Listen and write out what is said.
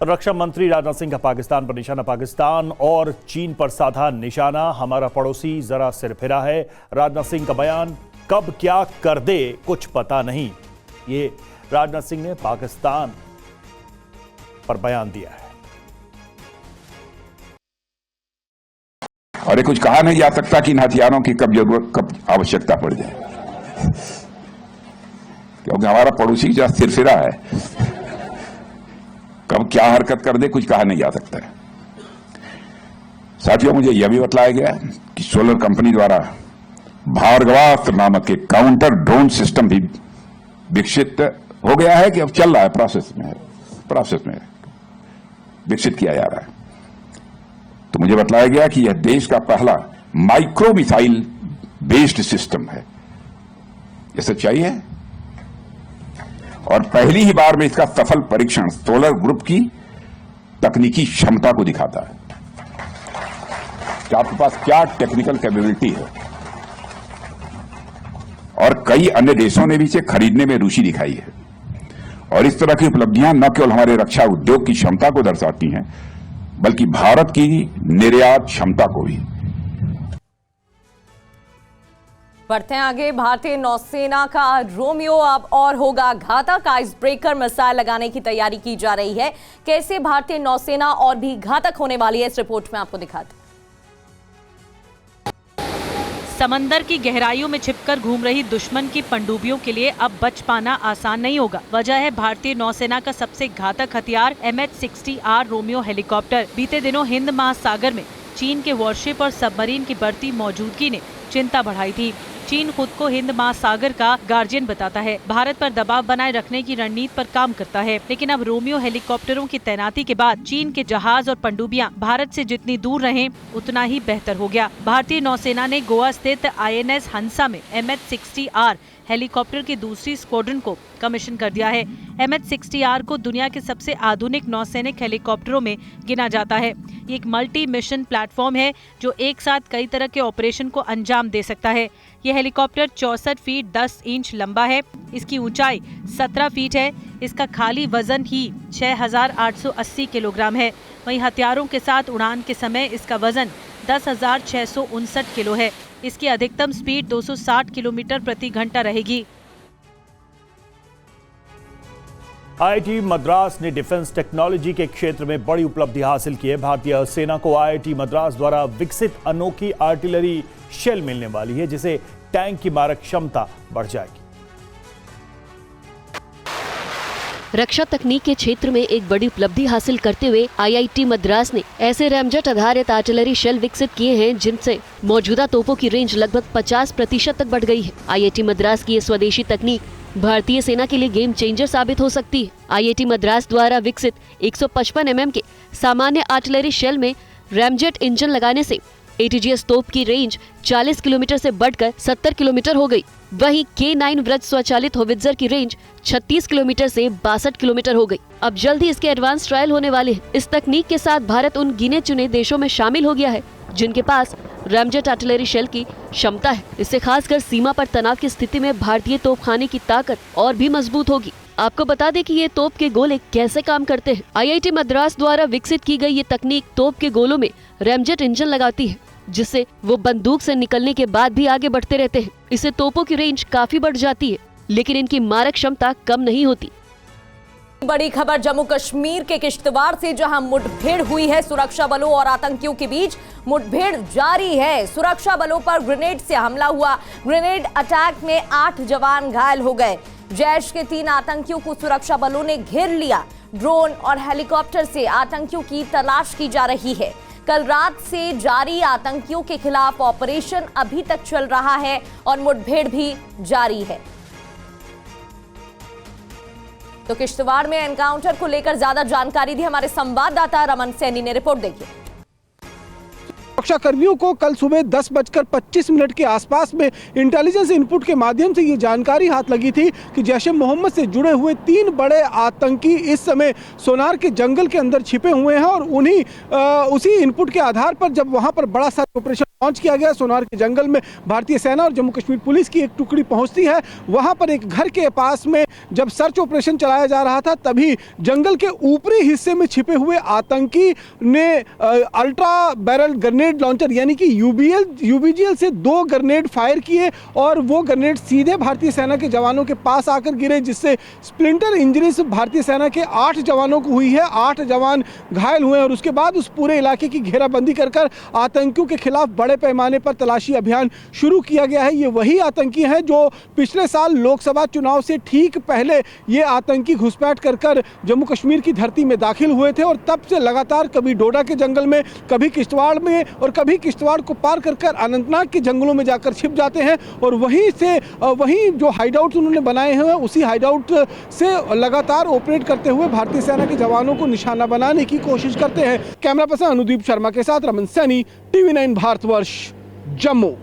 रक्षा मंत्री राजनाथ सिंह का पाकिस्तान पर निशाना। पाकिस्तान और चीन पर साधा निशाना, हमारा पड़ोसी जरा सिर फिरा है। राजनाथ सिंह का बयान, कब क्या कर दे कुछ पता नहीं। ये राजनाथ सिंह ने पाकिस्तान पर बयान दिया है। और ये कुछ कहा नहीं जा सकता कि इन हथियारों की कब जरूरत, कब आवश्यकता पड़ जाए, क्योंकि हमारा पड़ोसी जरा सिरफिरा है। कब क्या हरकत कर दे कुछ कहा नहीं जा सकता है। साथियों, मुझे यह भी बतलाया गया कि सोलर कंपनी द्वारा भार्गवास्त्र नामक एक काउंटर ड्रोन सिस्टम भी विकसित हो गया है, कि अब चल रहा है, प्रोसेस में विकसित किया जा रहा है। तो मुझे बतलाया गया कि यह देश का पहला माइक्रो मिसाइल बेस्ड सिस्टम है। यह सच्चाई है और पहली ही बार में इसका सफल परीक्षण सोलर ग्रुप की तकनीकी क्षमता को दिखाता है कि आपके पास क्या टेक्निकल कैपेबिलिटी है। और कई अन्य देशों ने भी इसे खरीदने में रुचि दिखाई है। और इस तरह की उपलब्धियां न केवल हमारे रक्षा उद्योग की क्षमता को दर्शाती हैं, बल्कि भारत की निर्यात क्षमता को भी। बढ़ते हैं आगे। भारतीय नौसेना का रोमियो अब और होगा घातक। आइस ब्रेकर मिसाइल लगाने की तैयारी की जा रही है। कैसे भारतीय नौसेना और भी घातक होने वाली है, इस रिपोर्ट में आपको दिखाते हैं। समंदर की गहराइयों में छिपकर घूम रही दुश्मन की पनडुब्बियों के लिए अब बच पाना आसान नहीं होगा। वजह है भारतीय नौसेना का सबसे घातक हथियार MH-60R रोमियो हेलीकॉप्टर। बीते दिनों हिंद महासागर में चीन के वॉरशिप और सबमरीन की बढ़ती मौजूदगी ने चिंता बढ़ाई थी। चीन खुद को हिंद महासागर का गार्जियन बताता है, भारत पर दबाव बनाए रखने की रणनीति पर काम करता है। लेकिन अब रोमियो हेलीकॉप्टरों की तैनाती के बाद चीन के जहाज और पनडुब्बियां भारत से जितनी दूर रहें उतना ही बेहतर हो गया। भारतीय नौसेना ने गोवा स्थित INS हंसा में MH-60R हेलीकॉप्टर की दूसरी स्क्वाड्रन को कमीशन कर दिया है। MH-60R को दुनिया के सबसे आधुनिक नौसैनिक हेलीकॉप्टरों में गिना जाता है। ये एक मल्टी मिशन प्लेटफॉर्म है जो एक साथ कई तरह के ऑपरेशन को अंजाम दे सकता है। ये हेलीकॉप्टर 64 फीट 10 इंच लंबा है। इसकी ऊंचाई 17 फीट है। इसका खाली वजन ही 6,880 किलोग्राम है। वहीं हथियारों के साथ उड़ान के समय इसका वजन 10,659 किलो है। इसकी अधिकतम स्पीड 260 किलोमीटर प्रति घंटा रहेगी। IIT मद्रास ने डिफेंस टेक्नोलॉजी के क्षेत्र में बड़ी उपलब्धि हासिल की है। भारतीय सेना को IIT मद्रास द्वारा विकसित अनोखी आर्टिलरी शेल मिलने वाली है, जिसे टैंक की मारक क्षमता बढ़ जाएगी। रक्षा तकनीक के क्षेत्र में एक बड़ी उपलब्धि हासिल करते हुए IIT मद्रास ने ऐसे रैमजेट आधारित आर्टिलरी शेल विकसित किए हैं जिनसे मौजूदा तोपों की रेंज लगभग 50% तक बढ़ गई है। IIT मद्रास की ये स्वदेशी तकनीक भारतीय सेना के लिए गेम चेंजर साबित हो सकती है। IIT मद्रास द्वारा विकसित 155 mm के सामान्य आर्टिलरी शेल में रैमजेट इंजन लगाने से ATGS तोप की रेंज 40 किलोमीटर से बढ़कर 70 किलोमीटर हो गई। वहीं K9 व्रज स्वचालित होवित्जर की रेंज 36 किलोमीटर से 62 किलोमीटर हो गई। अब जल्द ही इसके एडवांस ट्रायल होने वाले हैं। इस तकनीक के साथ भारत उन गिने चुने देशों में शामिल हो गया है जिनके पास रैमजेट आर्टिलरी शेल की क्षमता है। इससे खासकर सीमा पर तनाव की स्थिति में भारतीय तोपखाने की ताकत और भी मजबूत होगी। आपको बता दें कि ये तोप के गोले कैसे काम करते हैं। IIT मद्रास द्वारा विकसित की गई ये तकनीक तोप के गोलों में रैमजेट इंजन लगाती है, जिससे वो बंदूक से निकलने के बाद भी आगे बढ़ते रहते हैं। इससे तोपों की रेंज काफी बढ़ जाती है, लेकिन इनकी मारक क्षमता कम नहीं होती। बड़ी खबर जम्मू कश्मीर के किश्तवाड़ से, जहां मुठभेड़ हुई है सुरक्षा बलों और आतंकियों के बीच। मुठभेड़ जारी है। सुरक्षा बलों पर ग्रेनेड से हमला हुआ। ग्रेनेड अटैक में 8 जवान घायल हो गए। जैश के 3 आतंकियों को सुरक्षा बलों ने घेर लिया। ड्रोन और हेलीकॉप्टर से आतंकियों की तलाश की जा रही है। कल रात से जारी आतंकियों के खिलाफ ऑपरेशन अभी तक चल रहा है और मुठभेड़ भी जारी है। तो किश्तवाड़ में एनकाउंटर को लेकर ज्यादा जानकारी दी हमारे संवाददाता रमन सैनी ने। रिपोर्ट देखिए। सुरक्षा कर्मियों को कल सुबह 10:25 के आसपास में इंटेलिजेंस इनपुट के माध्यम से ये जानकारी हाथ लगी थी कि जैश ए मोहम्मद से जुड़े हुए 3 बड़े आतंकी इस समय सोनार के जंगल के अंदर छिपे हुए हैं। और उसी इनपुट के आधार पर जब वहां पर बड़ा सा ऑपरेशन लॉन्च किया गया। सोनार के जंगल में भारतीय सेना और जम्मू कश्मीर पुलिस की एक टुकड़ी पहुंचती है। वहां पर एक घर के पास में जब सर्च ऑपरेशन चलाया जा रहा था, तभी जंगल के ऊपरी हिस्से में छिपे हुए आतंकी ने अल्ट्रा बैरल ग्रेनेड लॉन्चर यानी कि यूबीजीएल से 2 ग्रेनेड फायर किए और वो ग्रेनेड सीधे भारतीय सेना के जवानों के पास आकर गिरे, जिससे स्प्लिंटर इंजरीज भारतीय सेना के 8 जवानों को हुई है। 8 जवान घायल हुए और उसके बाद उस पूरे इलाके की घेराबंदी कर आतंकियों के खिलाफ बड़े पैमाने पर तलाशी अभियान शुरू किया गया है। ये वही आतंकी हैं जो पिछले साल लोकसभा चुनाव से ठीक पहले ये आतंकी घुसपैठ कर जम्मू कश्मीर की धरती में दाखिल हुए थे और तब से लगातार कभी डोडा के जंगल में, कभी किश्तवाड़ में और कभी किश्तवाड़ को पार कर अनंतनाग के जंगलों में जाकर छिप जाते हैं और वहीं जो हाइडआउट उन्होंने बनाए हैं उसी हाइडआउट से लगातार ऑपरेट करते हुए भारतीय सेना के जवानों को निशाना बनाने की कोशिश करते हैं। कैमरा पर्सन अनुदीप शर्मा के साथ रमन सैनी, TV9 भारतवर्ष, जम्मू।